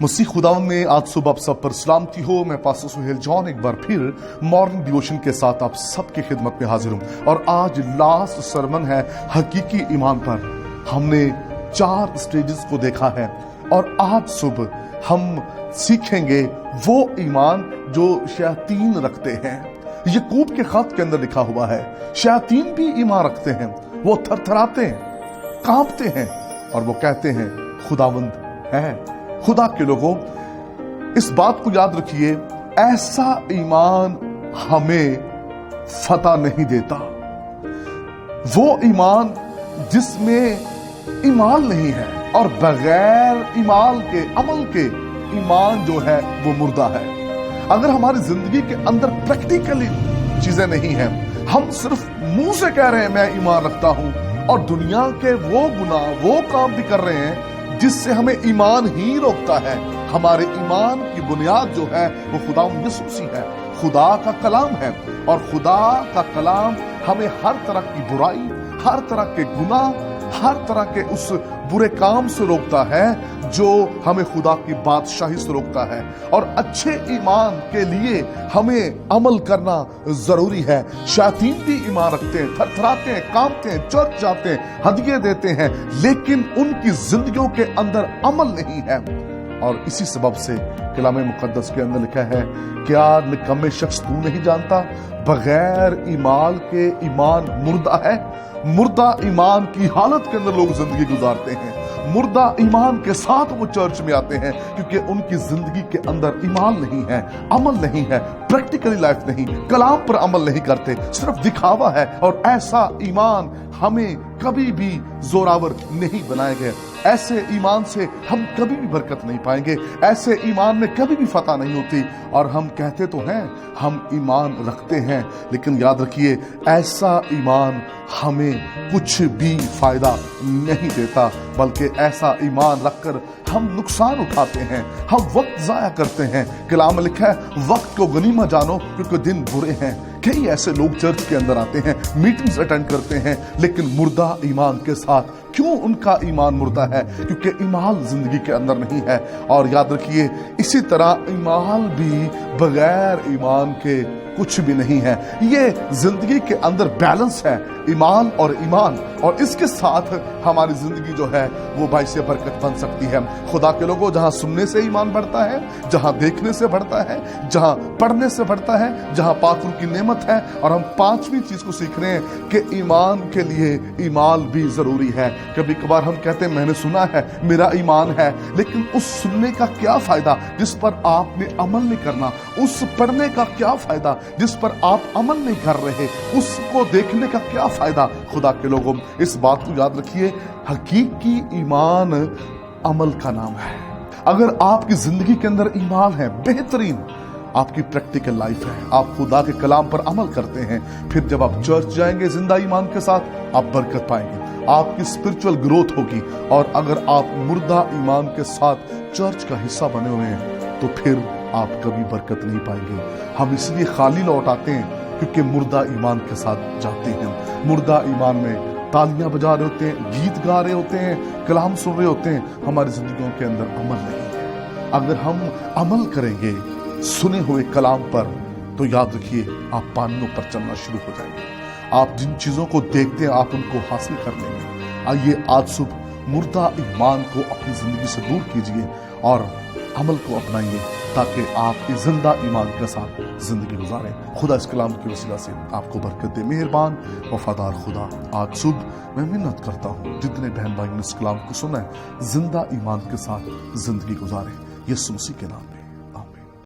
मसीह खुदावन में आज सुबह आप सब पर सलामती हो। मैं पास्टर सुहेल जॉन एक बार फिर मॉर्निंग डिवोशन के साथ आप सबकी खिदमत में हाजिर हूं और आज लास्ट सरमन है हकीकी ईमान पर। हमने 4 स्टेजेस को देखा है और आज सुबह हम सीखेंगे वो ईमान जो शैतान रखते हैं। याकूब के खत के अंदर लिखा हुआ है शैतान भी ईमान रखते हैं, वो थरथराते हैं, कांपते हैं और वो कहते हैं खुदावंद है। खुदा के लोगों, इस बात को याद रखिए, ऐसा ईमान हमें फतह नहीं देता। वो ईमान जिसमें ईमान नहीं है और बगैर ईमान के अमल के ईमान जो है वो मुर्दा है। अगर हमारी जिंदगी के अंदर प्रैक्टिकली चीजें नहीं हैं, हम सिर्फ मुंह से कह रहे हैं मैं ईमान रखता हूं और दुनिया के वो गुनाह वो काम भी कर रहे हैं जिससे हमें ईमान ही रोकता है। हमारे ईमान की बुनियाद जो है वो खुदा यीशु मसीह है, खुदा का कलाम है और खुदा का कलाम हमें हर तरह की बुराई, हर तरह के गुनाह, हर तरह के उस बुरे काम से रोकता है जो हमें खुदा की बादशाही से रोकता है। और अच्छे ईमान के लिए हमें अमल करना जरूरी है। शैतान भी ईमान रखते हैं, थरथराते हैं, कांपते हैं, चर्च जाते हैं, हदिये देते हैं, लेकिन उनकी जिंदगियों के अंदर अमल नहीं है। और इसी सबब से कलाम मुकद्दस के अंदर लिखा है, क्या निकम्मे शख्स तू नहीं जानता बगैर ईमान के ईमान मुर्दा है। मुर्दा ईमान की हालत के अंदर लोग जिंदगी गुजारते हैं। मुर्दा ईमान के साथ वो चर्च में आते हैं क्योंकि उनकी जिंदगी के अंदर ईमान नहीं है, अमल नहीं है, प्रैक्टिकली लाइफ नहीं, कलाम पर अमल नहीं करते, सिर्फ दिखावा है। और ऐसा ईमान हमें कभी भी जोरावर नहीं बनाएगा। ऐसे ईमान से हम कभी भी बरकत नहीं पाएंगे, ऐसे ईमान में कभी भी फतह नहीं होती। और हम कहते तो हैं हम ईमान रखते हैं, लेकिन याद रखिए ऐसा ईमान हमें कुछ भी फायदा नहीं देता, बल्कि ऐसा ईमान रखकर हम नुकसान उठाते हैं, हम वक्त जाया करते हैं। कलाम में लिखा है वक्त को गनीमत जानो क्योंकि दिन बुरे हैं। कई ऐसे लोग चर्च के अंदर आते हैं, मीटिंग्स अटेंड करते हैं, लेकिन मुर्दा ईमान के साथ। क्यों उनका ईमान मुर्दा है? क्योंकि ईमान जिंदगी के अंदर नहीं है। और याद रखिए इसी तरह ईमान भी बगैर ईमान के कुछ भी नहीं है। ये जिंदगी के अंदर बैलेंस है, ईमान और इसके साथ हमारी जिंदगी जो है वो बाइस बरकत बन सकती है। खुदा के लोगों, जहां सुनने से ईमान बढ़ता है, जहां देखने से बढ़ता है, जहां पढ़ने से बढ़ता है, जहां पाकुर की नेमत है। और हम 5वीं चीज को सीख रहे हैं कि ईमान के लिए ईमान भी जरूरी है। कभी कभार हम कहते हैं मैंने सुना है, मेरा ईमान है, लेकिन उस सुनने का क्या फायदा जिस पर आपने अमल नहीं करना? उस पढ़ने का क्या फायदा जिस पर आप अमल नहीं कर रहे? उसको देखने का क्या फायदा? खुदा के लोगों, इस बात को याद रखिए, हकीकी ईमान अमल का नाम है। अगर आपकी जिंदगी के अंदर ईमान है, बेहतरीन आपकी प्रैक्टिकल लाइफ है, आप खुदा के कलाम पर अमल करते हैं, फिर जब आप चर्च जाएंगे जिंदा ईमान के साथ, आप बरकत पाएंगे, आपकी स्पिरिचुअल ग्रोथ होगी। और अगर आप मुर्दा ईमान के साथ चर्च का हिस्सा बने हुए हैं तो फिर आप कभी बरकत नहीं पाएंगे। हम इसलिए खाली लौट आते हैं क्योंकि मुर्दा ईमान के साथ जाते हैं। मुर्दा ईमान में तालियां बजा रहे होते हैं, गीत गा रहे होते हैं, कलाम सुन रहे होते हैं, हमारी जिंदगियों के अंदर अमल नहीं है। अगर हम अमल करेंगे सुने हुए कलाम पर तो याद रखिए आप पानियों पर चलना शुरू हो जाएंगे। आप जिन चीजों को देखते हैं आप उनको हासिल कर लेंगे। आइए आज सुबह मुर्दा ईमान को अपनी जिंदगी से दूर कीजिए और अमल को अपनाइए ताकि आप इस जिंदा ईमान के साथ जिंदगी गुजारें। खुदा इस कलाम की वसीला से आपको बरकत दे। मेहरबान वफादार खुदा, आज सुबह मैं मिन्नत करता हूँ जितने बहन भाई ने इस कलाम को सुना है जिंदा ईमान के साथ जिंदगी गुजारें, यीशु मसीह के नाम में।